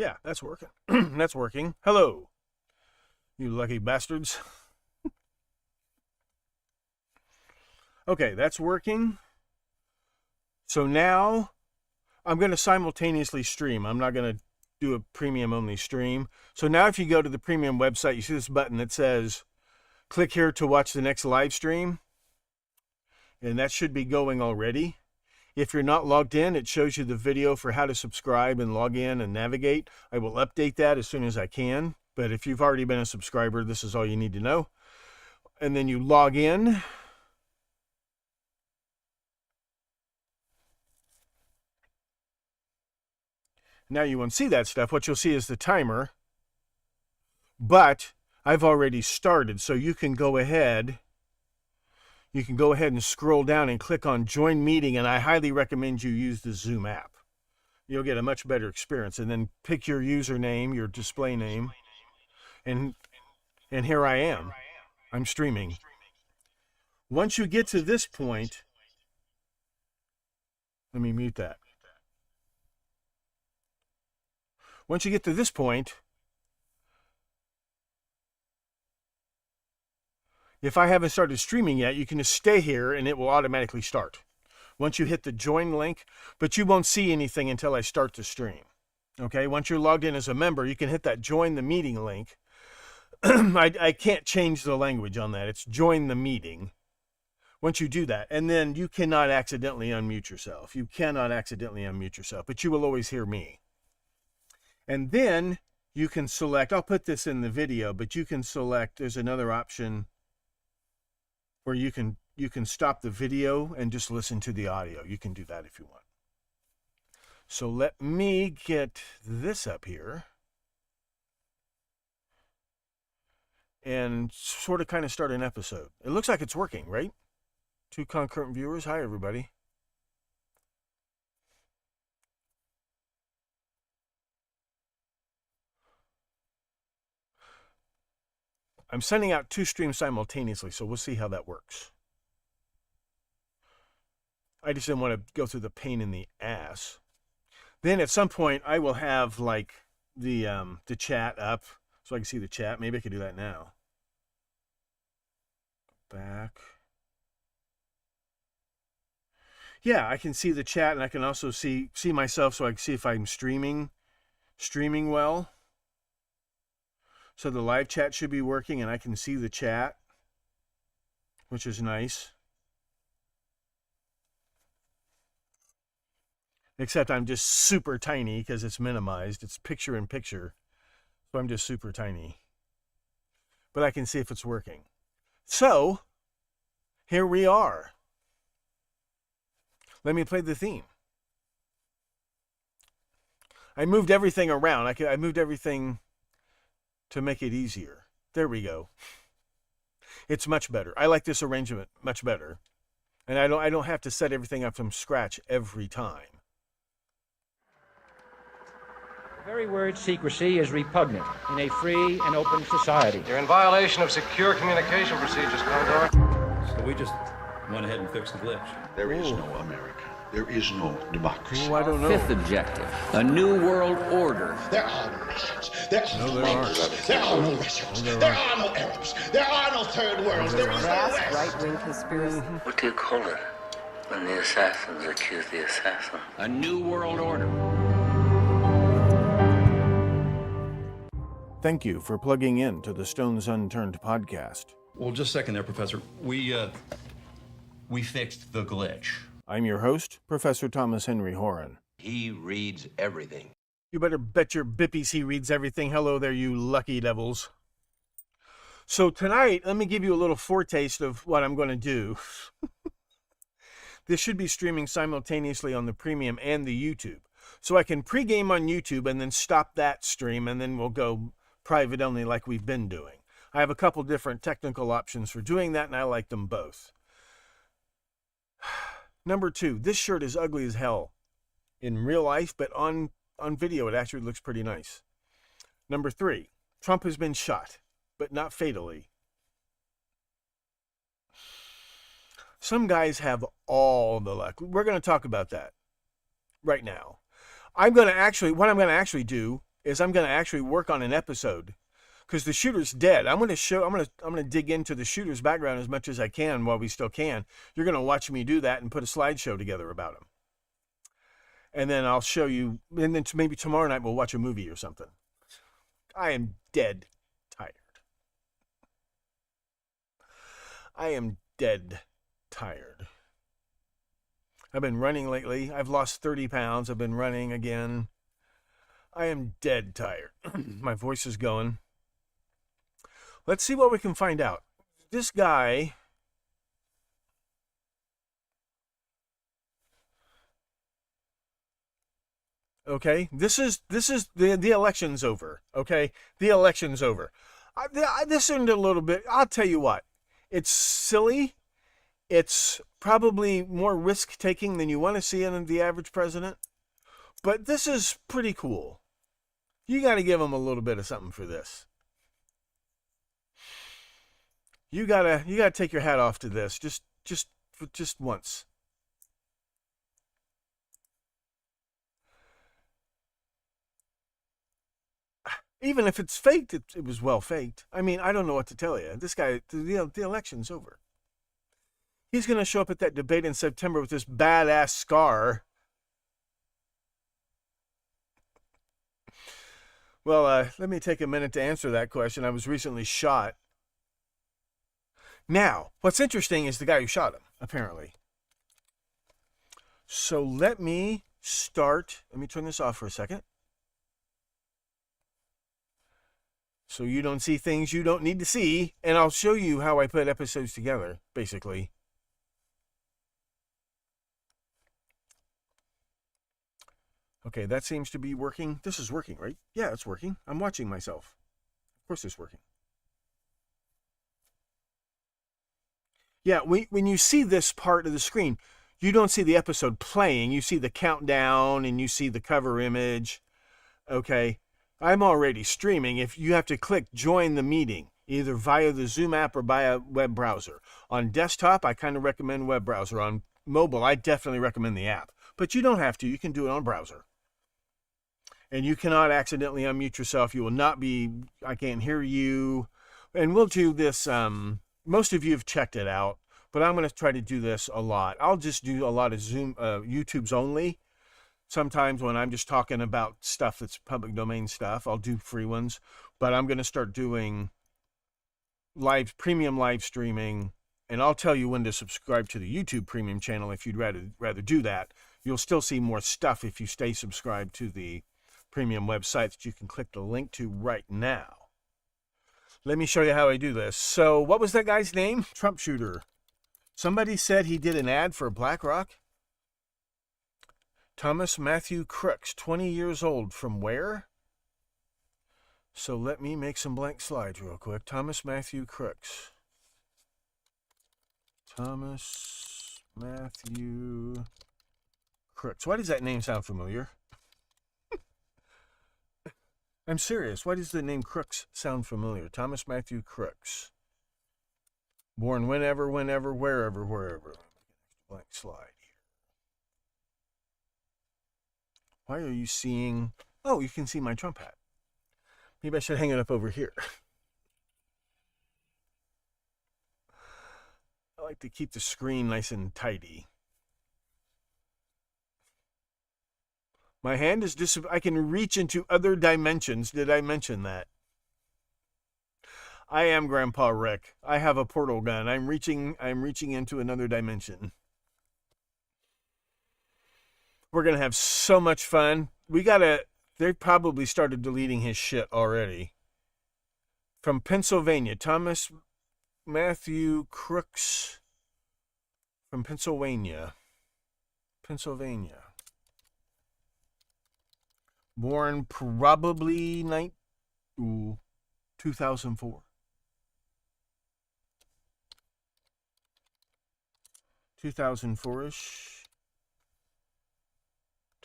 Yeah, that's working. That's working. Hello, you lucky bastards. Okay, that's working. So now I'm going to simultaneously stream. I'm not going to do a premium only stream. So now if you go to the premium website, you see this button that says click here to watch the next live stream. And that should be going already. If you're not logged in, it shows you the video for how to subscribe and log in and navigate. I will update that as soon as I can. But if you've already been a subscriber, this is all you need to know. And then you log in. Now you won't see that stuff. What you'll see is the timer. But I've already started, so you can go ahead. You can go ahead and scroll down and click on Join Meeting, and I highly recommend you use the Zoom app. You'll get a much better experience. And then pick your username, your display name, and here I am. I'm streaming. Once you get to this point, let me mute that. Once you get to this point, if I haven't started streaming yet, you can just stay here and it will automatically start. Once you hit the join link, but you won't see anything until I start the stream. Okay, once you're logged in as a member, you can hit that join the meeting link. I can't change the language on that. It's join the meeting. Once you do that, and then you cannot accidentally unmute yourself. You cannot accidentally unmute yourself, but you will always hear me. And then you can select, I'll put this in the video, but you can select, there's another option where you can stop the video and just listen to the audio. You can do that if you want. So let me get this up here and sort of kind of start an episode. It looks like it's working, right? 2 concurrent viewers. Hi, everybody. I'm sending out 2 streams simultaneously, so we'll see how that works. I just didn't want to go through the pain in the ass. Then at some point, I will have like the chat up so I can see the chat. Maybe I could do that now. Back. Yeah, I can see the chat, and I can also see myself, so I can see if I'm streaming well. So the live chat should be working, and I can see the chat, which is nice. Except I'm just super tiny because it's minimized. It's picture in picture. So I'm just super tiny. But I can see if it's working. So, here we are. Let me play the theme. I moved everything around. I moved everything to make it easier. There we go. It's much better. I like this arrangement much better. And I don't have to set everything up from scratch every time. The very word secrecy is repugnant in a free and open society. You're in violation of secure communication procedures, Commodore. So we just went ahead and fixed the glitch. There is no America. There is no democracy. Oh, I don't know. Fifth objective, a new world order. There are no nations. There are no there languages. There are no Russians. There are no Arabs. There are no third worlds. There is no Vast West. right-wing conspiracy. What do you call it when the assassins accuse the assassin? A new world order. Thank you for plugging in to the Stones Unturned podcast. Well, just a second there, Professor. We fixed the glitch. I'm your host, Professor Thomas Henry Horan. He reads everything. You better bet your bippies he reads everything. Hello there, you lucky devils. So tonight, let me give you a little foretaste of what I'm going to do. This should be streaming simultaneously on the premium and the YouTube. So I can pregame on YouTube and then stop that stream, and then we'll go private only like we've been doing. I have a couple different technical options for doing that, and I like them both. Number 2, this shirt is ugly as hell in real life, but on video it actually looks pretty nice. Number 3, Trump has been shot, but not fatally. Some guys have all the luck. We're going to talk about that right now. What I'm going to actually do is I'm going to actually work on an episode because the shooter's dead. I'm going to dig into the shooter's background as much as I can while we still can. You're going to watch me do that and put a slideshow together about him. And then I'll show you, and then maybe tomorrow night we'll watch a movie or something. I am dead tired. I am dead tired. I've been running lately. I've lost 30 pounds. I've been running again. I am dead tired. My voice is going. Let's see what we can find out. This guy... Okay, this is the election's over. Okay, the election's over. This isn't a little bit. I'll tell you what. It's silly. It's probably more risk taking than you want to see in the average president. But this is pretty cool. You got to give him a little bit of something for this. You gotta take your hat off to this. Just once. Even if it's faked, it was well faked. I mean, I don't know what to tell you. This guy, the election's over. He's going to show up at that debate in September with this badass scar. Well, let me take a minute to answer that question. I was recently shot. Now, what's interesting is the guy who shot him, apparently. So let me start. Let me turn this off for a second. So you don't see things you don't need to see. And I'll show you how I put episodes together, basically. Okay, that seems to be working. This is working, right? Yeah, it's working. I'm watching myself. Of course it's working. Yeah, when you see this part of the screen, you don't see the episode playing. You see the countdown and you see the cover image. Okay. I'm already streaming. If you have to click join the meeting, either via the Zoom app or via web browser. On desktop, I kind of recommend web browser. On mobile, I definitely recommend the app. But you don't have to. You can do it on browser. And you cannot accidentally unmute yourself. You will not be, I can't hear you. And we'll do this, most of you have checked it out, but I'm going to try to do this a lot. I'll just do a lot of Zoom, YouTube's only. Sometimes when I'm just talking about stuff that's public domain stuff, I'll do free ones. But I'm going to start doing premium live streaming. And I'll tell you when to subscribe to the YouTube premium channel if you'd rather do that. You'll still see more stuff if you stay subscribed to the premium website that you can click the link to right now. Let me show you how I do this. So what was that guy's name? Trump shooter. Somebody said he did an ad for BlackRock. Thomas Matthew Crooks, 20 years old. From where? So let me make some blank slides real quick. Thomas Matthew Crooks. Thomas Matthew Crooks. Why does that name sound familiar? I'm serious. Why does the name Crooks sound familiar? Thomas Matthew Crooks. Born wherever, wherever. Blank slide. Why are you seeing... Oh, you can see my Trump hat. Maybe I should hang it up over here. I like to keep the screen nice and tidy. My hand is I can reach into other dimensions. Did I mention that? I am Grandpa Rick. I have a portal gun. I'm reaching into another dimension. We're going to have so much fun. They probably started deleting his shit already. From Pennsylvania, Thomas Matthew Crooks from Pennsylvania. Born probably 2004. 2004-ish.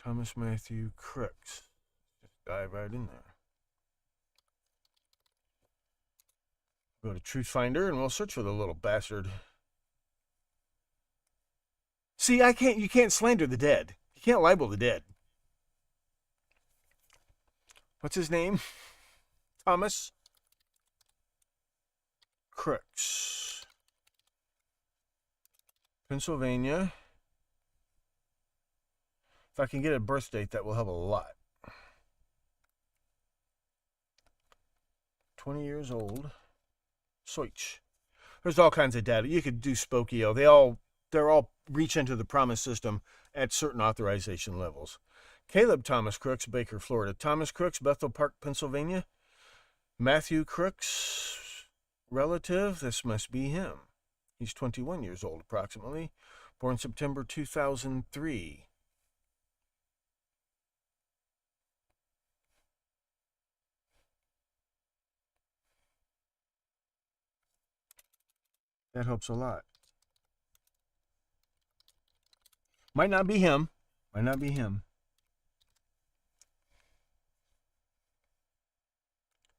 Thomas Matthew Crooks. Just dive right in there. Go to Truth Finder and we'll search for the little bastard. See, you can't slander the dead. You can't libel the dead. what's his name? Thomas Crooks. Pennsylvania. If I can get a birth date, that will help a lot. 20 years old. Soich. There's all kinds of data. You could do Spokio. They're all reach into the promise system at certain authorization levels. Caleb Thomas Crooks, Baker, Florida. Thomas Crooks, Bethel Park, Pennsylvania. Matthew Crooks, relative. This must be him. He's 21 years old, approximately. Born September 2003. That helps a lot. Might not be him. Might not be him.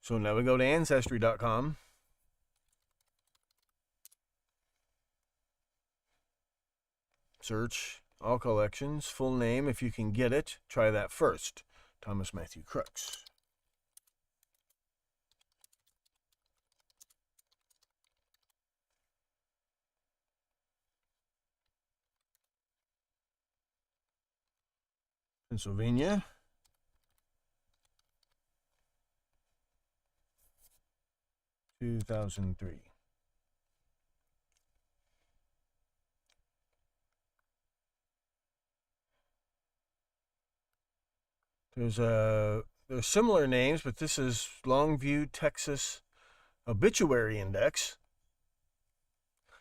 So now we go to Ancestry.com. Search all collections, full name if you can get it. Try that first. Thomas Matthew Crooks. Pennsylvania. (2003). There's similar names, but this is Longview, Texas obituary index.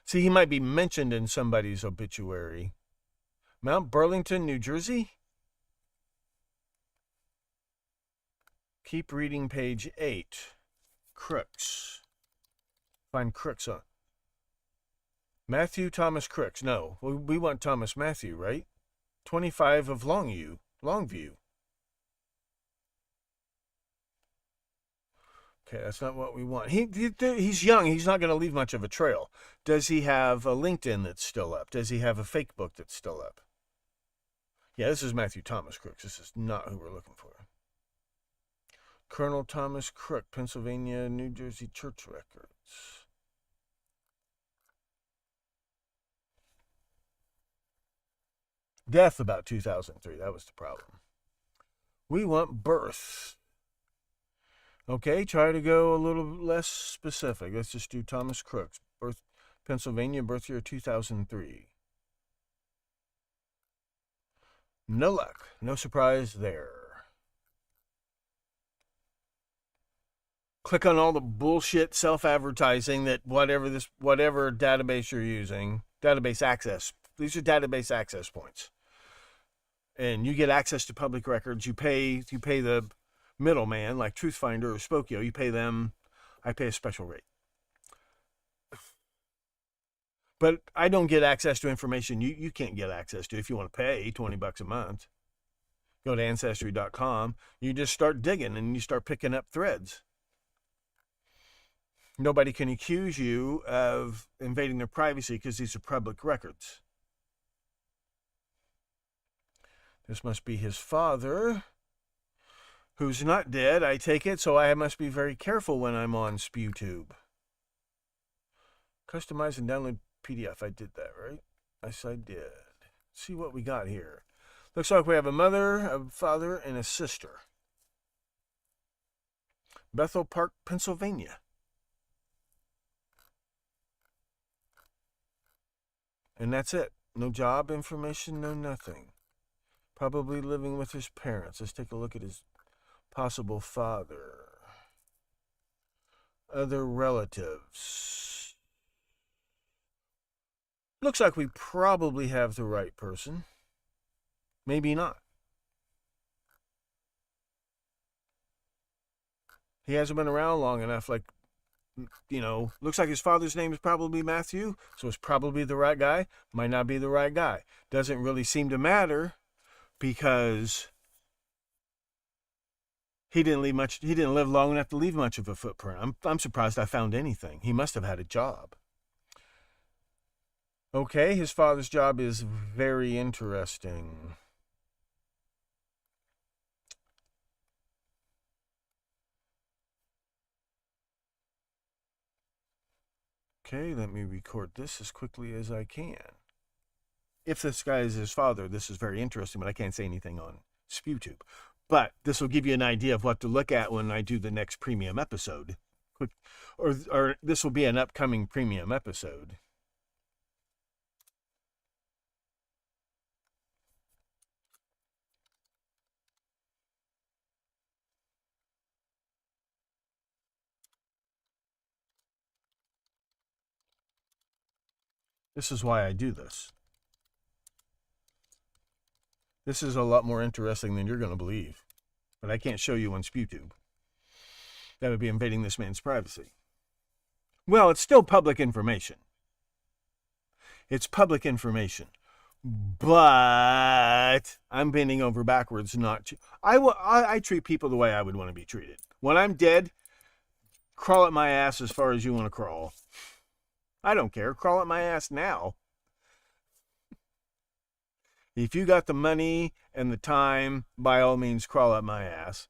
See, he might be mentioned in somebody's obituary. Mount Burlington, New Jersey. Keep reading page 8. Crooks. Find Crooks on. Matthew Thomas Crooks. No, we want Thomas Matthew, right? 25 of Longview. Okay, that's not what we want. He's young. He's not going to leave much of a trail. Does he have a LinkedIn that's still up? Does he have a fake book that's still up? Yeah, this is Matthew Thomas Crooks. This is not who we're looking for. Colonel Thomas Crook, Pennsylvania, New Jersey Church Records. Death about 2003. That was the problem. We want birth. Okay, try to go a little less specific. Let's just do Thomas Crooks. Birth, Pennsylvania, birth year 2003. No luck. No surprise there. Click on all the bullshit self-advertising that whatever database you're using, database access. These are database access points. And you get access to public records. You pay the middleman like Truthfinder or Spokio. You pay them. I pay a special rate. But I don't get access to information you can't get access to if you want to pay $20 a month. Go to Ancestry.com. You just start digging and you start picking up threads. Nobody can accuse you of invading their privacy because these are public records. This must be his father, who's not dead, I take it, so I must be very careful when I'm on SpewTube. Customize and download PDF. I did that, right? Yes, I did. Let's see what we got here. Looks like we have a mother, a father, and a sister. Bethel Park, Pennsylvania. And that's it. No job information, no nothing. Probably living with his parents. Let's take a look at his possible father. Other relatives. Looks like we probably have the right person. Maybe not. He hasn't been around long enough, like, looks like his father's name is probably Matthew, so it's probably the right guy. Might not be the right guy. Doesn't really seem to matter because he didn't live long enough to leave much of a footprint. I'm surprised I found anything. He must have had a job. Okay, his father's job is very interesting. Okay, let me record this as quickly as I can. If this guy is his father, this is very interesting, but I can't say anything on SpewTube. But this will give you an idea of what to look at when I do the next premium episode. Or this will be an upcoming premium episode. This is why I do this. This is a lot more interesting than you're going to believe. But I can't show you on SpewTube. That would be invading this man's privacy. Well, it's still public information. It's public information. But I'm bending over backwards not to. I treat people the way I would want to be treated. When I'm dead, crawl at my ass as far as you want to crawl. I don't care. Crawl at my ass now. If you got the money and the time, by all means, crawl up my ass.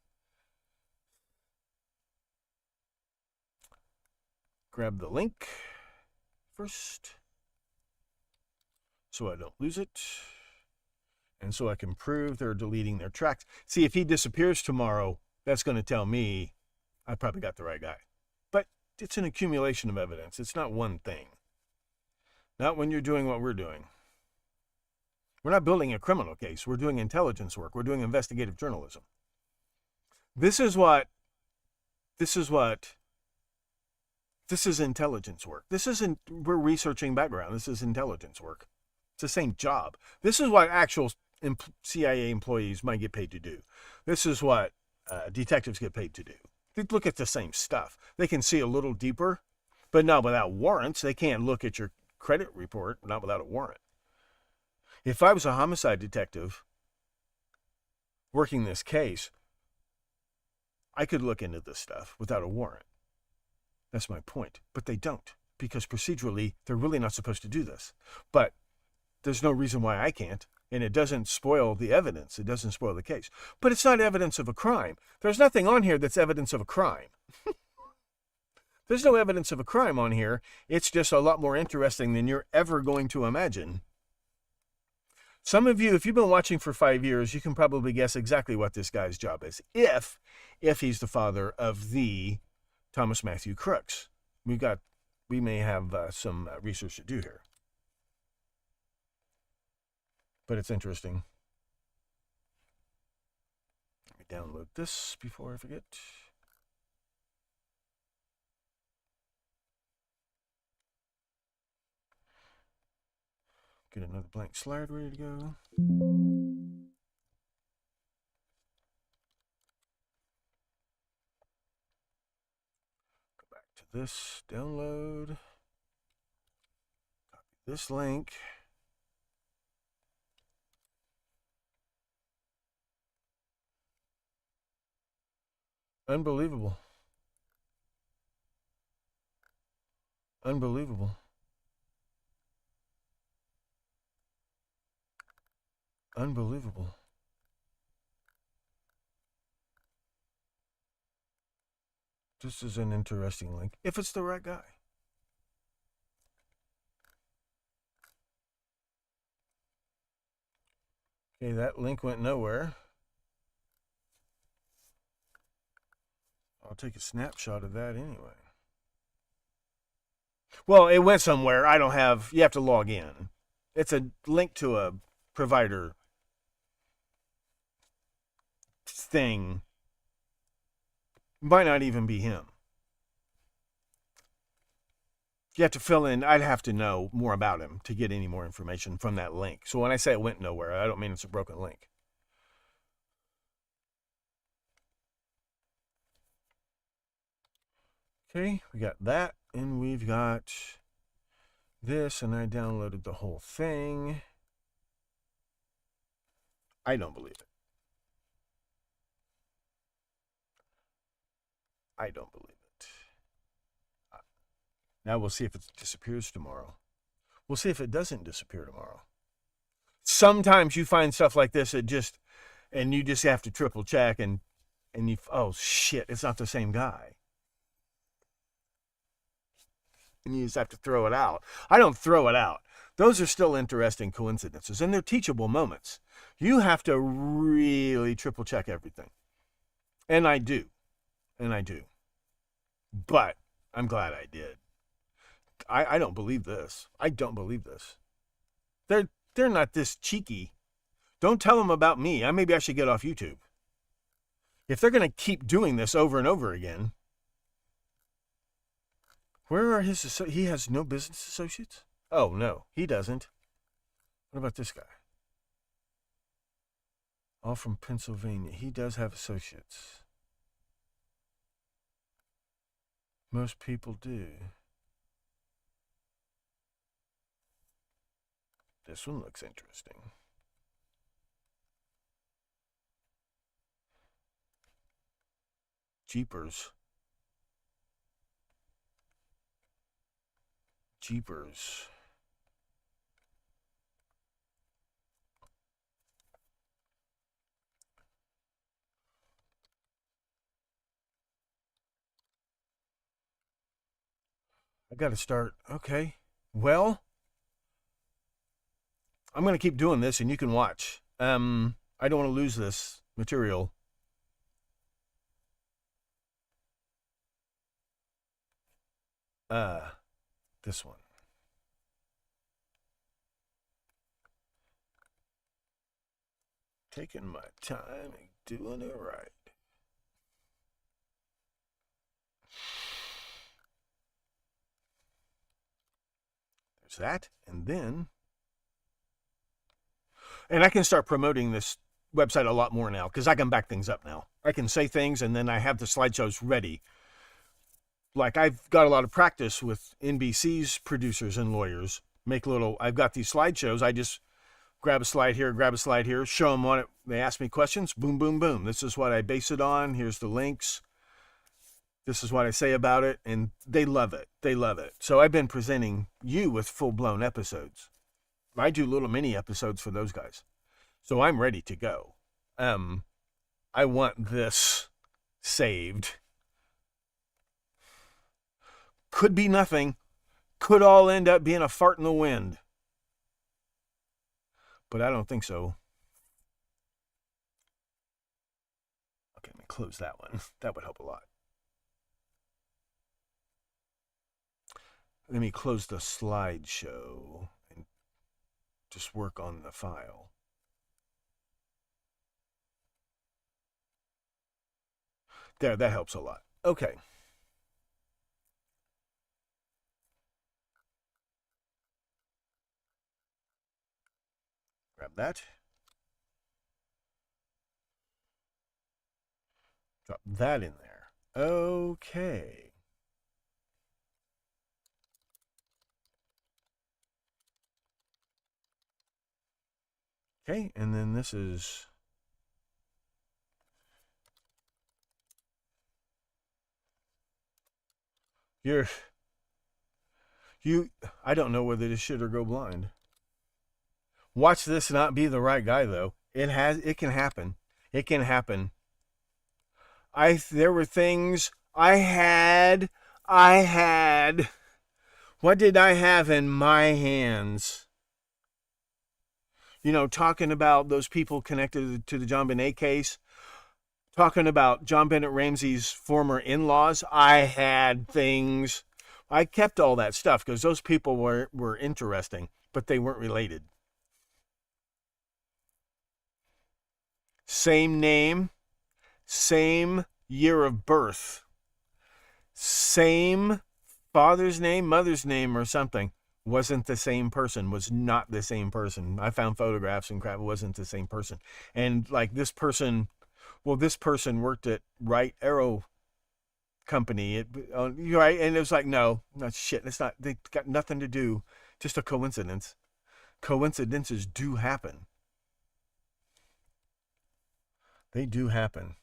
Grab the link first so I don't lose it. And so I can prove they're deleting their tracks. See, if he disappears tomorrow, that's going to tell me I probably got the right guy. But it's an accumulation of evidence. It's not one thing. Not when you're doing what we're doing. We're not building a criminal case. We're doing intelligence work. We're doing investigative journalism. This is intelligence work. We're researching background. This is intelligence work. It's the same job. This is what actual CIA employees might get paid to do. This is what detectives get paid to do. They look at the same stuff. They can see a little deeper, but not without warrants. They can't look at your credit report, not without a warrant. If I was a homicide detective working this case, I could look into this stuff without a warrant. That's my point. But they don't, because procedurally, they're really not supposed to do this. But there's no reason why I can't, and it doesn't spoil the evidence. It doesn't spoil the case. But it's not evidence of a crime. There's nothing on here that's evidence of a crime. There's no evidence of a crime on here. It's just a lot more interesting than you're ever going to imagine. Some of you, if you've been watching for 5 years, you can probably guess exactly what this guy's job is, if he's the father of the Thomas Matthew Crooks. We may have some research to do here. But it's interesting. Let me download this before I forget. Get another blank slide ready to go. Go back to this, download. Copy this link. Unbelievable. Unbelievable. Unbelievable. This is an interesting link, if it's the right guy. Okay, that link went nowhere. I'll take a snapshot of that anyway. Well, it went somewhere. You have to log in. It's a link to a provider thing. Might not even be him. You have to fill in. I'd have to know more about him to get any more information from that link. So when I say it went nowhere, I don't mean it's a broken link. Okay, we got that, and we've got this, and I downloaded the whole thing. I don't believe it. I don't believe it. Now we'll see if it disappears tomorrow. We'll see if it doesn't disappear tomorrow. Sometimes you find stuff like this, and you just have to triple check, oh shit, it's not the same guy. and you just have to throw it out. I don't throw it out. Those are still interesting coincidences, and they're teachable moments. You have to really triple check everything. And I do. And I do. But I'm glad I did. I don't believe this. I don't believe this. They're not this cheeky. Don't tell them about me. Maybe I should get off YouTube. If they're going to keep doing this over and over again, where are his... He has no business associates? Oh, no, he doesn't. What about this guy? All from Pennsylvania. He does have associates. Most people do. This one looks interesting. Jeepers. Jeepers. I got to start. Okay. Well, I'm going to keep doing this and you can watch. I don't want to lose this material. This one. Taking my time and doing it right. There's that, and then... And I can start promoting this website a lot more now, because I can back things up now. I can say things, and then I have the slideshows ready. Like, I've got a lot of practice with NBC's producers and lawyers. I've got these slideshows, I just grab a slide here, show them on it. They ask me questions, boom, boom, boom. This is what I base it on. Here's the links. This is what I say about it. And they love it. They love it. So I've been presenting you with full-blown episodes. I do little mini episodes for those guys. So I'm ready to go. I want this saved. Could be nothing. Could all end up being a fart in the wind. But I don't think so. Okay, let me close that one. That would help a lot. Let me close the slideshow and just work on the file. There, that helps a lot. Okay. Grab that. Drop that in there. Okay. Okay, and then this is... I don't know whether to shit or go blind. Watch this not be the right guy, though. It can happen. It can happen. There were things I had. What did I have in my hands? You know, talking about those people connected to the John Benet case. Talking about John Bennett Ramsey's former in-laws. I had things. I kept all that stuff because those people were interesting, but they weren't related. Same name, same year of birth, same father's name, mother's name, or something. Wasn't the same person, was not the same person. I found photographs and crap, it wasn't the same person. And like this person worked at Right Arrow Company, right? And it was like, no, shit, it's not, they got nothing to do, just a coincidence. Coincidences do happen. They do happen.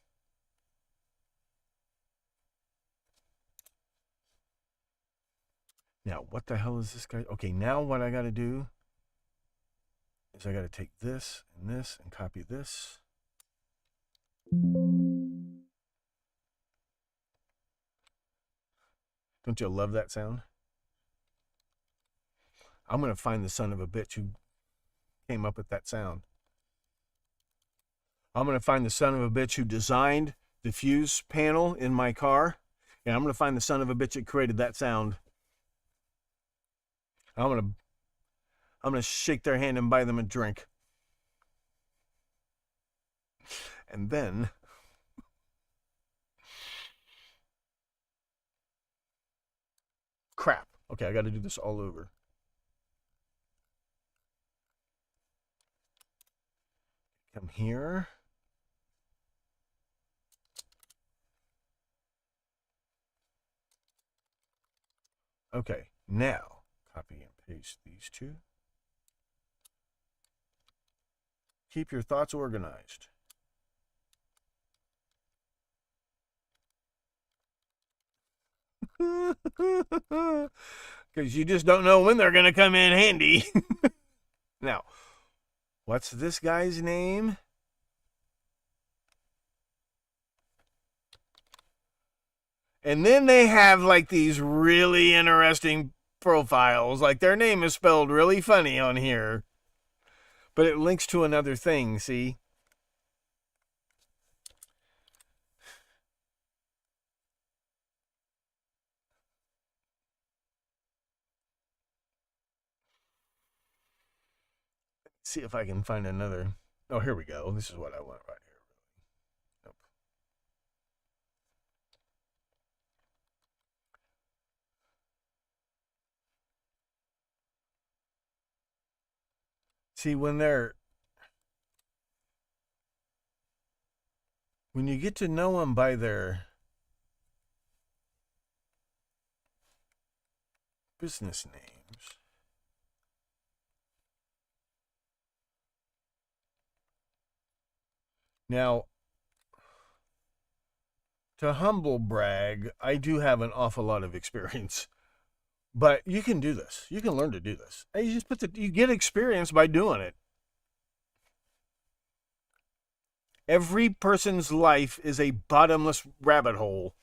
Now, what the hell is this guy? Okay, now what I got to do is I got to take this and copy this. Don't you love that sound? I'm going to find the son of a bitch who came up with that sound. I'm going to find the son of a bitch who designed the fuse panel in my car. And I'm going to find the son of a bitch that created that sound. I'm going to shake their hand and buy them a drink. And then crap. Okay, I got to do this all over. Come here. Okay, now copy and paste these two. Keep your thoughts organized. Because you just don't know when they're going to come in handy. Now, what's this guy's name? And then they have like these really interesting profiles. Like their name is spelled really funny on here. But it links to another thing, see? See if I can find another. Oh, here we go. This is what I want right here. Nope. See, when you get to know them by their business names. Now, to humble brag, I do have an awful lot of experience. But you can do this. You can learn to do this. And you get experience by doing it. Every person's life is a bottomless rabbit hole.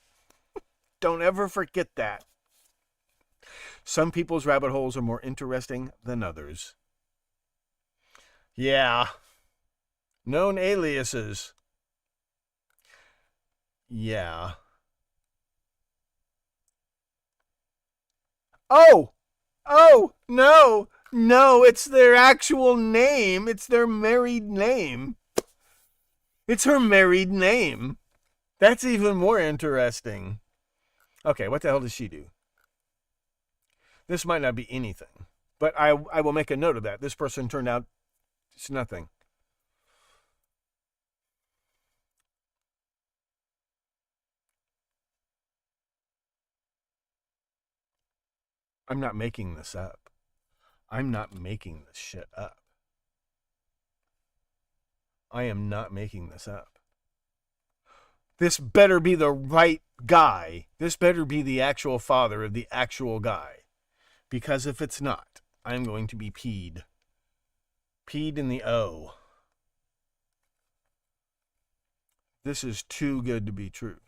Don't ever forget that. Some people's rabbit holes are more interesting than others. Yeah. Known aliases. Yeah. Oh, no, it's their actual name. It's their married name. It's her married name. That's even more interesting. Okay, what the hell does she do? This might not be anything, but I will make a note of that. This person turned out it's nothing. I'm not making this up. I'm not making this shit up. I am not making this up. This better be the right guy. This better be the actual father of the actual guy. Because if it's not, I'm going to be peed. Peed in the O. This is too good to be true.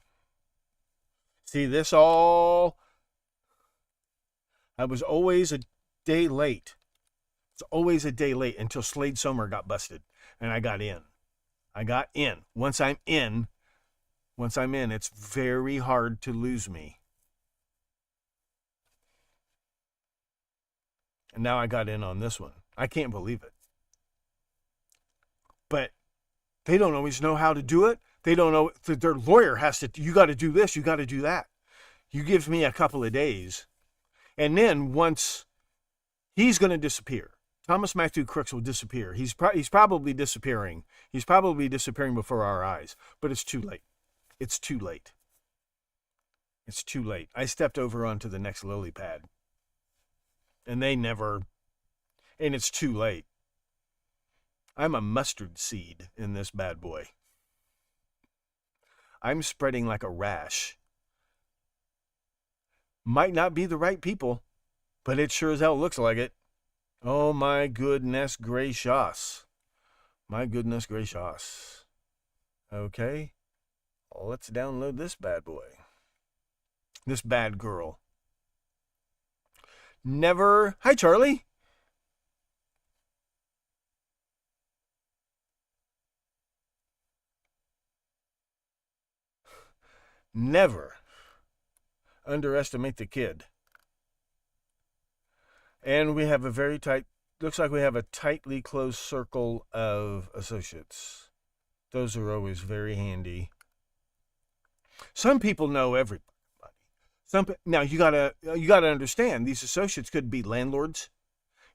See, this all... I was always a day late. It's always a day late until Slade Sommer got busted. And I got in. Once I'm in, it's very hard to lose me. And now I got in on this one. I can't believe it. But they don't always know how to do it. They don't know. Their lawyer has to, you got to do this, you got to do that. You give me a couple of days. And then once he's going to disappear. Thomas Matthew Crooks will disappear. He's probably disappearing. He's probably disappearing before our eyes. But it's too late. It's too late. It's too late. I stepped over onto the next lily pad. And and it's too late. I'm a mustard seed in this bad boy. I'm spreading like a rash. Might not be the right people, but it sure as hell looks like it. Oh my goodness gracious. My goodness gracious. Okay. Let's download this bad boy. This bad girl. Never. Hi, Charlie. never underestimate the kid. And we have a very tight, looks like we have a tightly closed circle of associates. Those are always very handy. Some people know everybody. Now you gotta understand, these associates could be landlords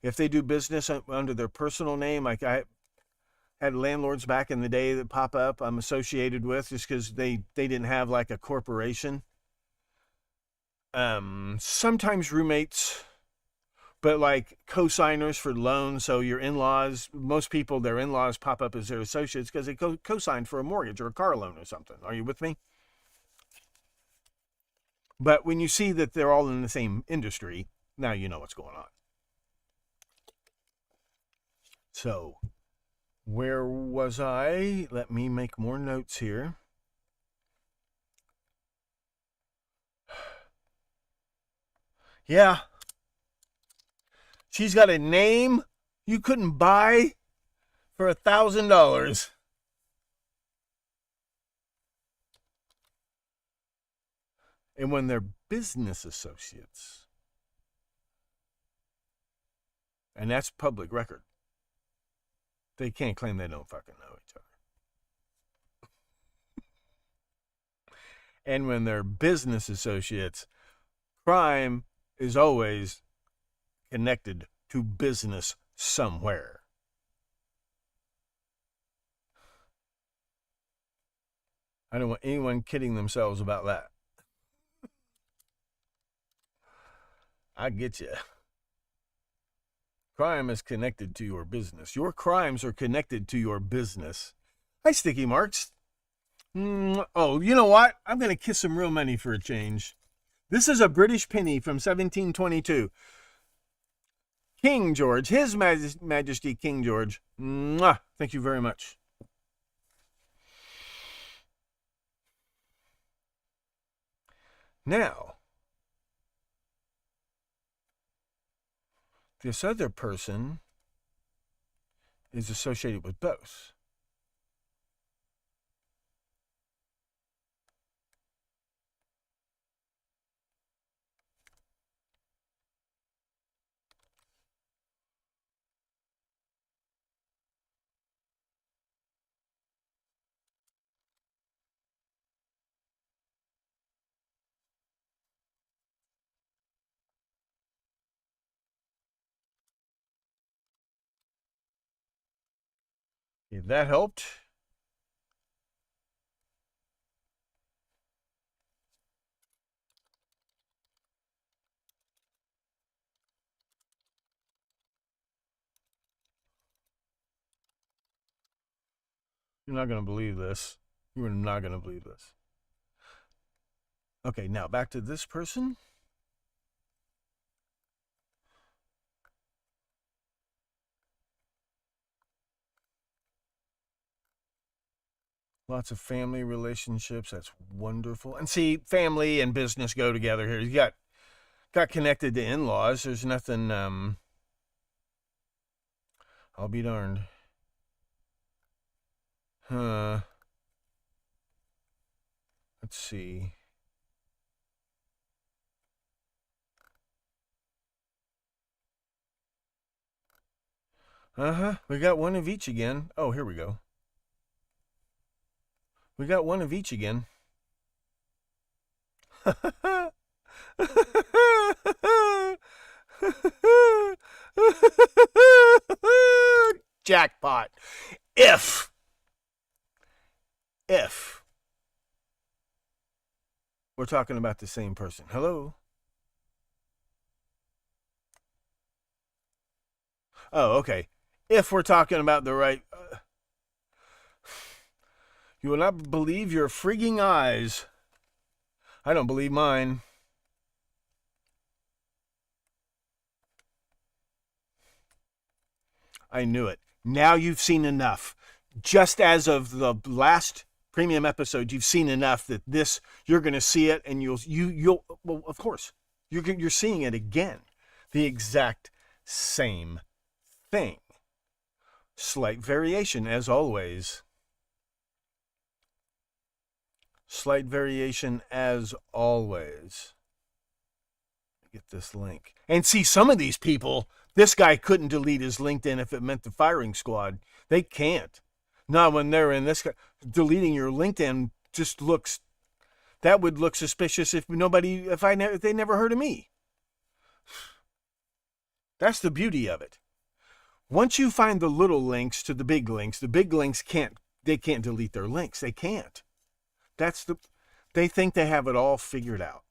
if they do business under their personal name. Like I had landlords back in the day that pop up I'm associated with just because they didn't have like a corporation. Sometimes roommates, but like co-signers for loans. So your in-laws, most people, their in-laws pop up as their associates because they co-signed for a mortgage or a car loan or something. Are you with me? But when you see that they're all in the same industry, now you know what's going on. So, where was I? Let me make more notes here. Yeah. She's got a name you couldn't buy for $1,000. And when they're business associates, and that's public record, they can't claim they don't fucking know each other. And when they're business associates, crime is always connected to business somewhere. I don't want anyone kidding themselves about that. I get you. Crime is connected to your business. Your crimes are connected to your business. Hi, Sticky Marks. Oh, you know what? I'm going to kiss some real money for a change. This is a British penny from 1722. King George, His Majesty King George. Mwah. Thank you very much. Now, this other person is associated with both. If that helped. You're not going to believe this. You are not going to believe this. Okay, now back to this person. Lots of family relationships. That's wonderful. And see, family and business go together here. You got connected to in-laws. There's nothing, I'll be darned. Let's see. We got one of each again. Oh, here we go. We got one of each again. Jackpot. If we're talking about the same person. Hello? Oh, okay. If we're talking about the right... you will not believe your freaking eyes. I don't believe mine. I knew it. Now you've seen enough. Just as of the last premium episode, you've seen enough that this, you're going to see it, and you'll, well, of course, you're seeing it again. The exact same thing. Slight variation, as always. Slight variation as always. Get this link. And see, some of these people, this guy couldn't delete his LinkedIn if it meant the firing squad. They can't. Not when they're in this. Deleting your LinkedIn just looks, that would look suspicious if they never heard of me. That's the beauty of it. Once you find the little links to the big links can't delete their links. They can't. They think they have it all figured out.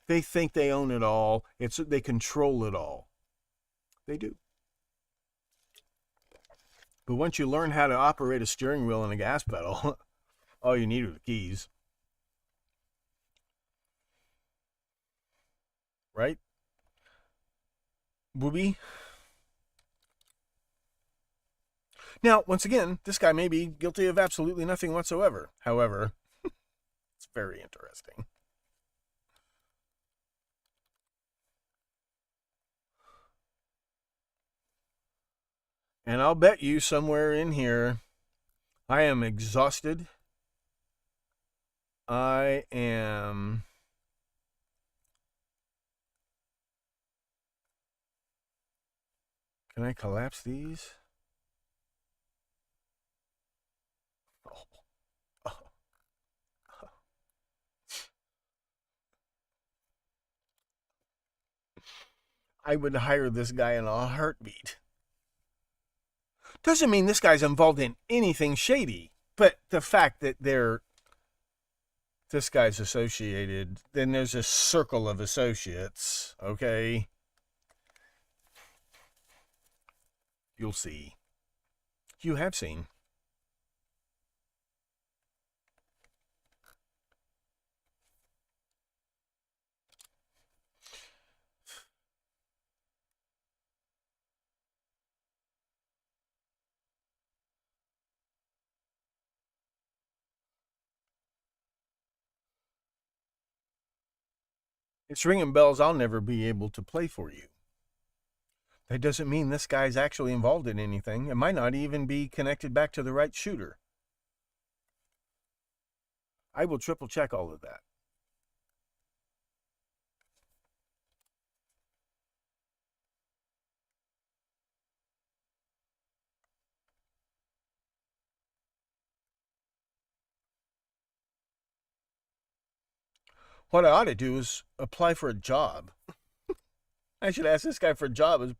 They think they own it all. They control it all. They do. But once you learn how to operate a steering wheel and a gas pedal, all you need are the keys. Right? Booby? Now, once again, this guy may be guilty of absolutely nothing whatsoever. However, it's very interesting. And I'll bet you somewhere in here, I am exhausted. I am... Can I collapse these? I would hire this guy in a heartbeat. Doesn't mean this guy's involved in anything shady, but the fact that this guy's associated, then there's a circle of associates, okay? You'll see. You have seen. It's ringing bells I'll never be able to play for you. That doesn't mean this guy's actually involved in anything. It might not even be connected back to the right shooter. I will triple check all of that. What I ought to do is apply for a job. I should ask this guy for a job. Do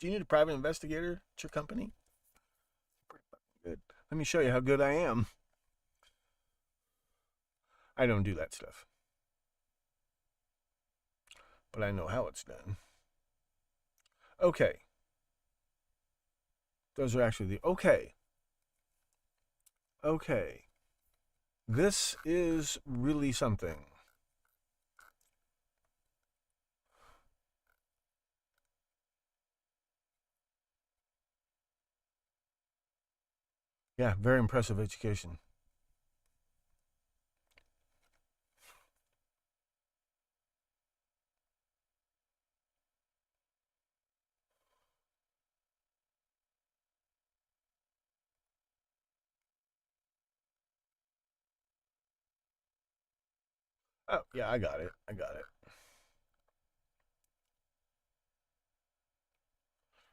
you need a private investigator at your company? Good. Let me show you how good I am. I don't do that stuff. But I know how it's done. Okay. Those are actually the... Okay. Okay. This is really something. Yeah, very impressive education. Oh, yeah, I got it.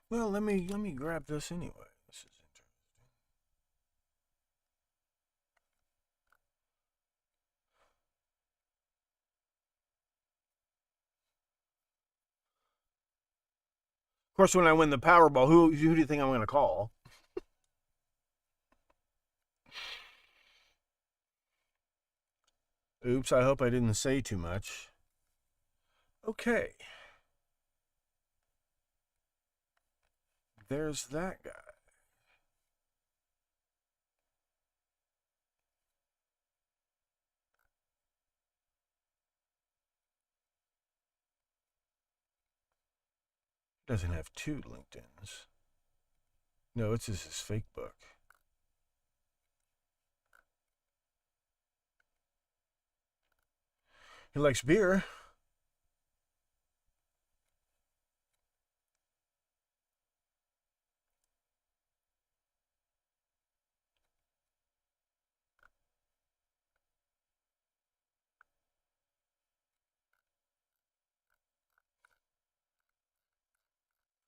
Well, let me grab this anyway. This is interesting. Of course, when I win the Powerball, who do you think I'm going to call? Oops, I hope I didn't say too much. Okay. There's that guy. Doesn't have two LinkedIns. No, it's just his fake book. He likes beer.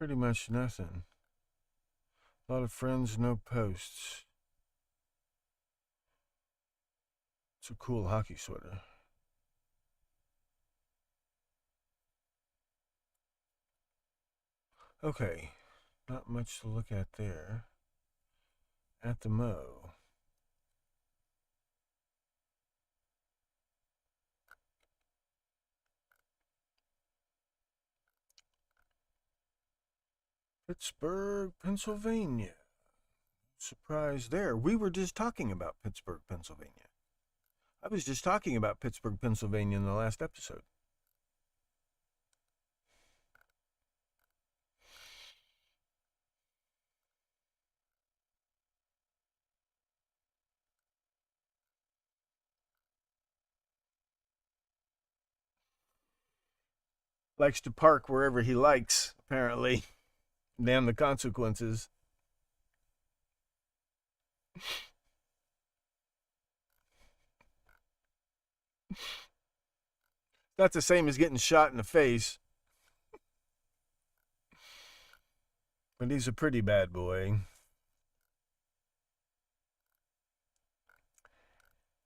Pretty much nothing. A lot of friends, no posts. It's a cool hockey sweater. Okay, not much to look at there. At the Mo. Pittsburgh, Pennsylvania. Surprise there. We were just talking about Pittsburgh, Pennsylvania. I was just talking about Pittsburgh, Pennsylvania in the last episode. Likes to park wherever he likes, apparently. Damn the consequences. Not the same as getting shot in the face. But he's a pretty bad boy.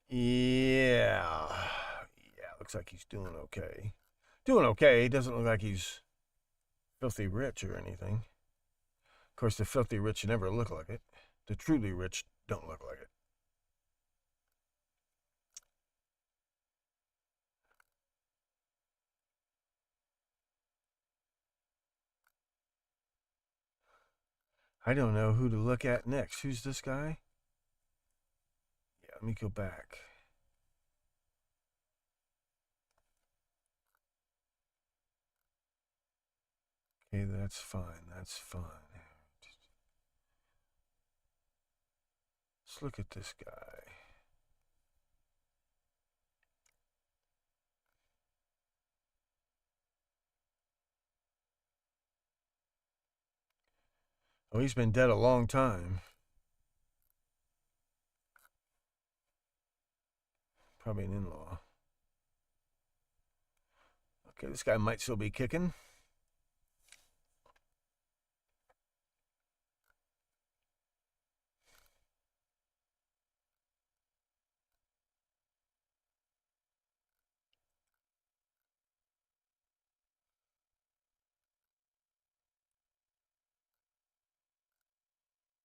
Yeah. Yeah, looks like he's doing okay. Doing okay. He doesn't look like he's filthy rich or anything. Of course, the filthy rich never look like it. The truly rich don't look like it. I don't know who to look at next. Who's this guy? Yeah, let me go back. Okay, that's fine. That's fine. Let's look at this guy. Oh, he's been dead a long time. Probably an in-law. Okay, this guy might still be kicking.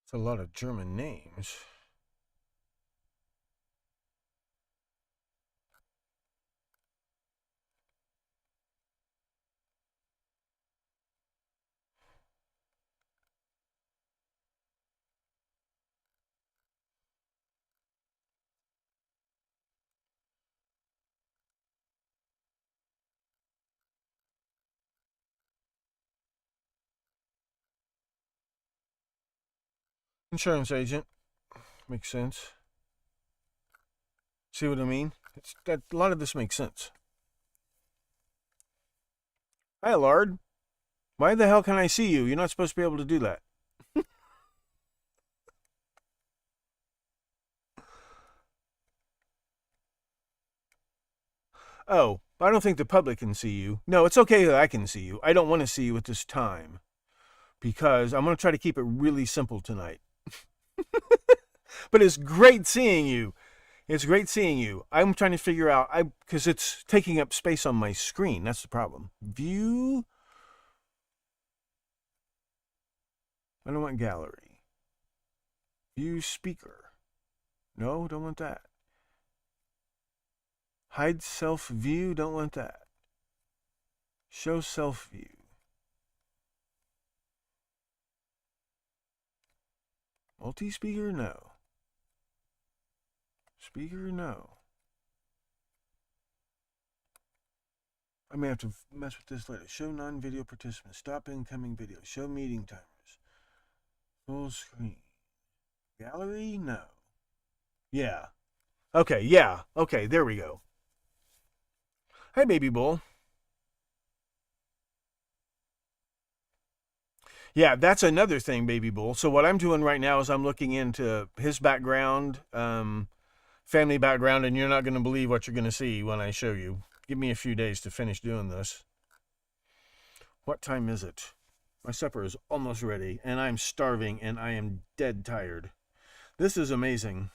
It's a lot of German names. Insurance agent. Makes sense. See what I mean? A lot of this makes sense. Hi, Lard. Why the hell can I see you? You're not supposed to be able to do that. Oh, I don't think the public can see you. No, it's okay that I can see you. I don't want to see you at this time because I'm going to try to keep it really simple tonight. But it's great seeing you. It's great seeing you. I'm trying to figure out, because it's taking up space on my screen. That's the problem. View. I don't want gallery. View speaker. No, don't want that. Hide self view. Don't want that. Show self view. Multi-speaker? No. Speaker? No. I may have to mess with this later. Show non-video participants. Stop incoming video. Show meeting timers. Full screen. Gallery? No. Yeah. Okay, yeah. Okay, there we go. Hi, Baby Bull. Yeah, that's another thing, Baby Bull. So what I'm doing right now is I'm looking into his background, family background, and you're not going to believe what you're going to see when I show you. Give me a few days to finish doing this. What time is it? My supper is almost ready, and I'm starving, and I am dead tired. This is amazing.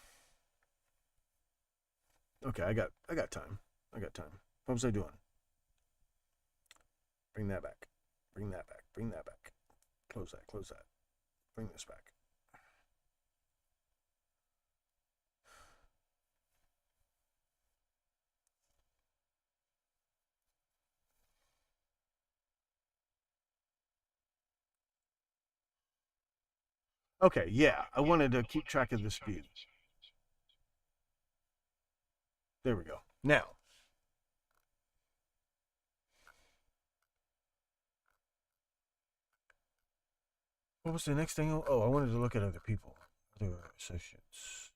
Okay, I got time. I got time. What was I doing? Bring that back. Bring that back. Bring that back. Close that. Close that. Bring this back. Okay, yeah, I wanted to keep track of the speed. There we go. Now, what was the next thing? Oh, I wanted to look at other people, other associates.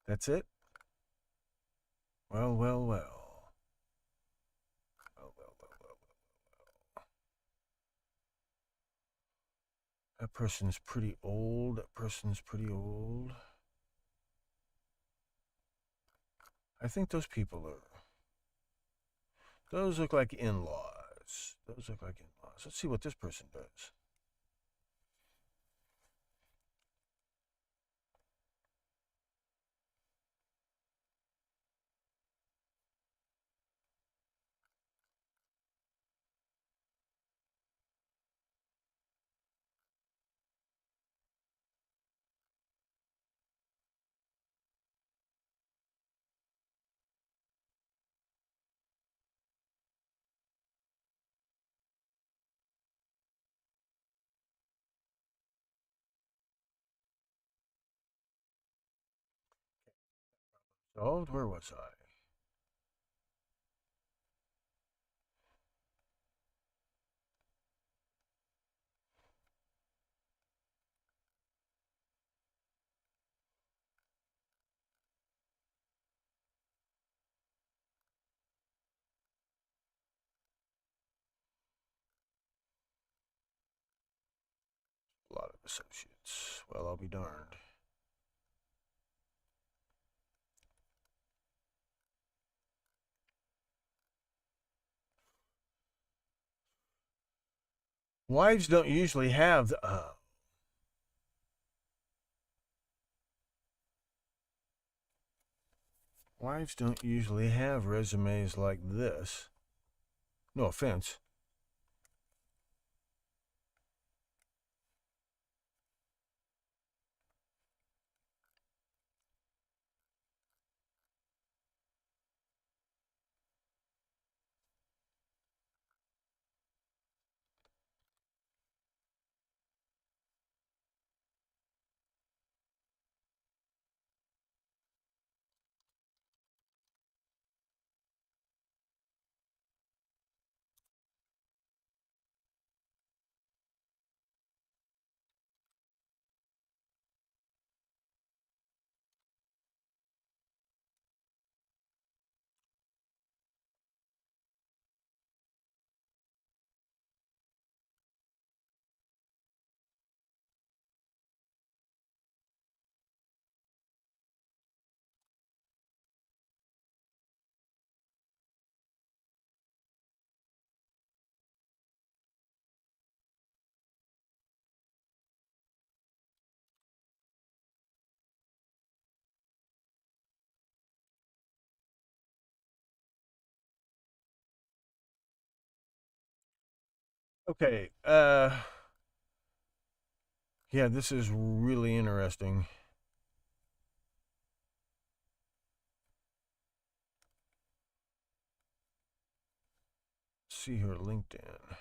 That's it? Well, well, well. Well, well, well, well, well. That person's pretty old. That person's pretty old. I think those people are... Those look like in-laws. Those look like in-laws. Let's see what this person does. Solved? Where was I? A lot of associates. Well, I'll be darned. Wives don't usually have wives don't usually have resumes like this. No offense. Okay. Yeah, this is really interesting. Let's see her LinkedIn.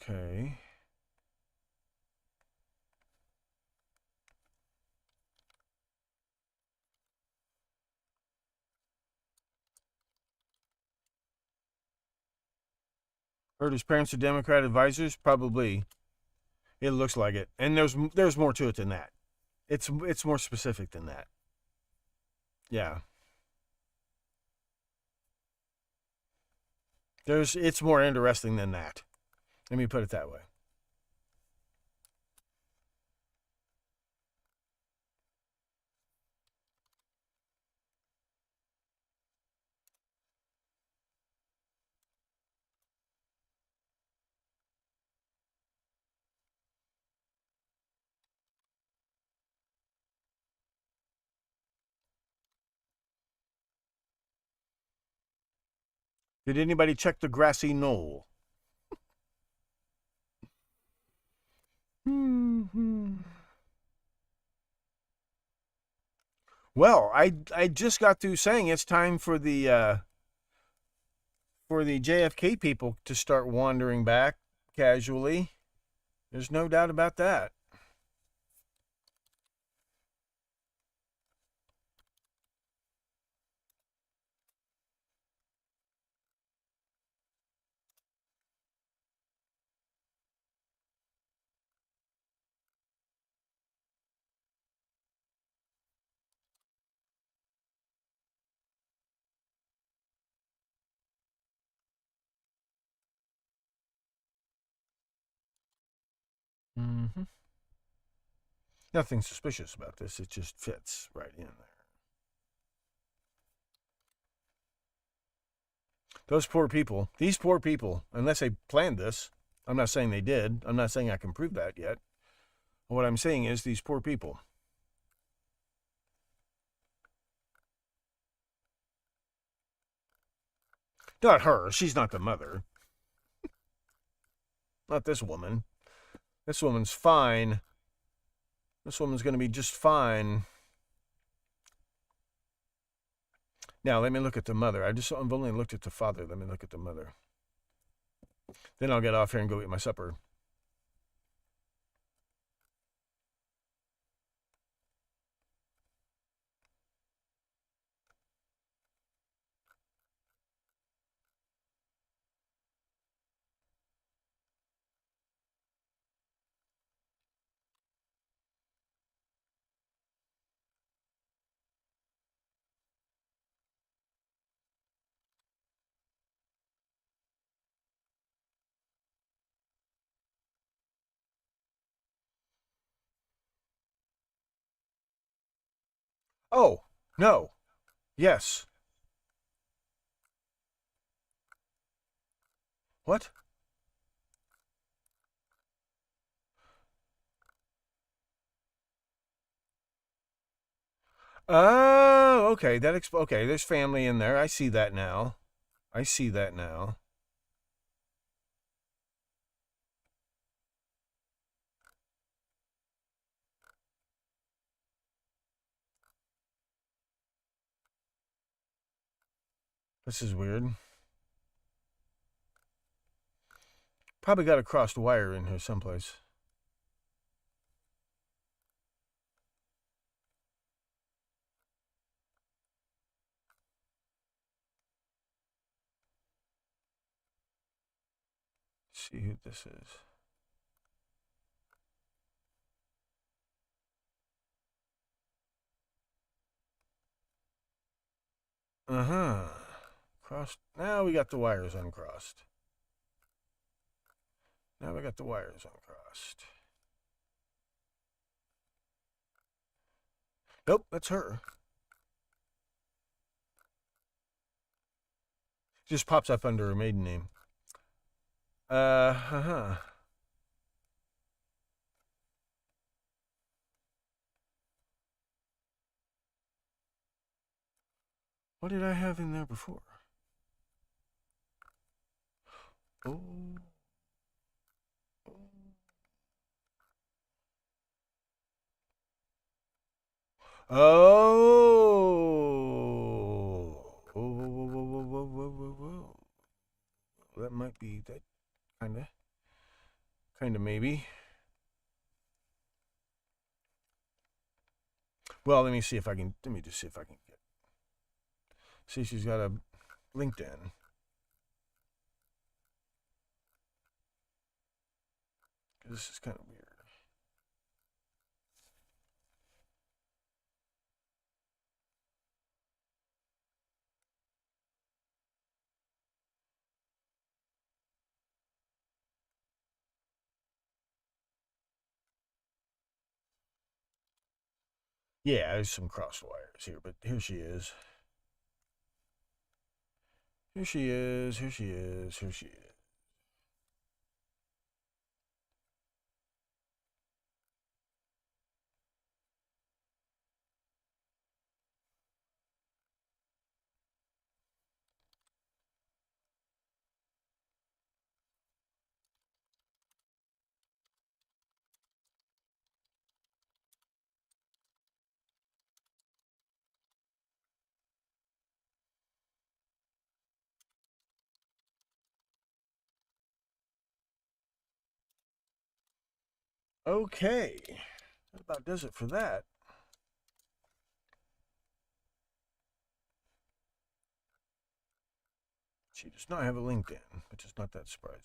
Okay. Heard his parents are Democrat advisors? Probably. It looks like it. And there's more to it than that. It's more specific than that. Yeah. It's more interesting than that. Let me put it that way. Did anybody check the grassy knoll? Well, I just got through saying it's time for the JFK people to start wandering back casually. There's no doubt about that. Mm-hmm. Nothing suspicious about this. It just fits right in there. Those poor people, these poor people, unless they planned this, I'm not saying they did. I'm not saying I can prove that yet. What I'm saying is these poor people. Not her. She's not the mother. Not this woman. This woman's fine. This woman's going to be just fine. Now, let me look at the mother. I've only looked at the father. Let me look at the mother. Then I'll get off here and go eat my supper. Oh, no. Yes. What? Oh, okay. Okay, there's family in there. I see that now. I see that now. This is weird. Probably got a crossed wire in here someplace. Let's see who this is. Uh-huh. Crossed. Now we got the wires uncrossed. Now we got the wires uncrossed. Nope, that's her. Just pops up under her maiden name. Uh-huh. What did I have in there before? Oh. Oh. Whoa, whoa, whoa, whoa, whoa, whoa, whoa, whoa. That might be that kinda maybe. Well, let me just see if I can get. See, she's got a LinkedIn. This is kind of weird. Yeah, there's some crossed wires here, but here she is. Here she is, here she is, here she is. Okay. That about does it for that. She does not have a LinkedIn, which is not that surprising.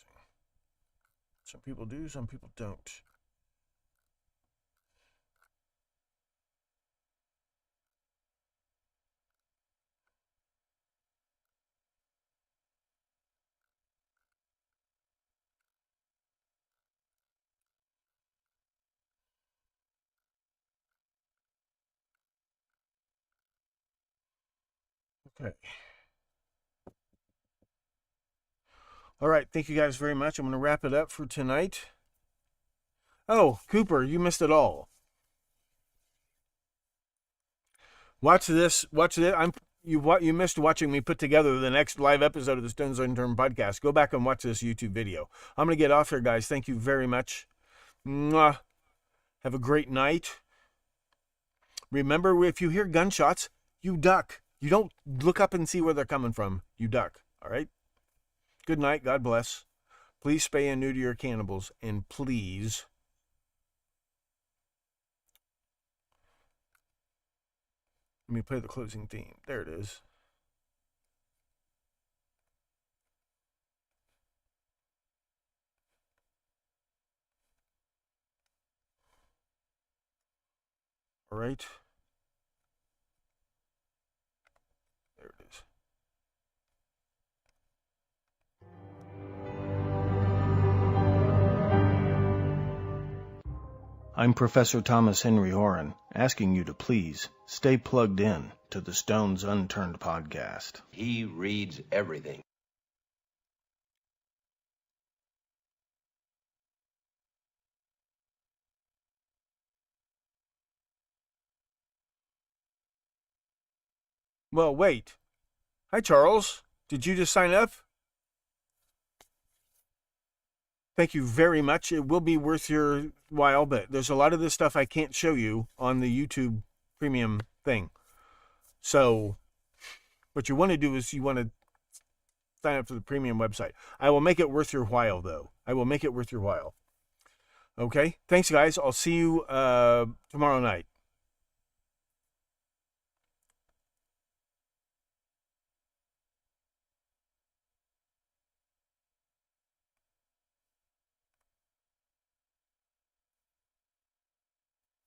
Some people do, some people don't. Okay. All right. Thank you guys very much. I'm going to wrap it up for tonight. Oh, Cooper, you missed it all. Watch this. Watch it. You missed watching me put together the next live episode of the Stones Unturned podcast. Go back and watch this YouTube video. I'm going to get off here, guys. Thank you very much. Mwah. Have a great night. Remember, if you hear gunshots, you duck. You don't look up and see where they're coming from. You duck. All right? Good night. God bless. Please spay and neuter your cannibals. And please... let me play the closing theme. There it is. All right. There it is. I'm Professor Thomas Henry Horan, asking you to please stay plugged in to the Stones Unturned podcast. He reads everything. Well, wait. Hi, Charles. Did you just sign up? Thank you very much. It will be worth your while, but there's a lot of this stuff I can't show you on the YouTube premium thing. So what you want to do is you want to sign up for the premium website. I will make it worth your while, though. I will make it worth your while. Okay? Thanks, guys. I'll see you tomorrow night.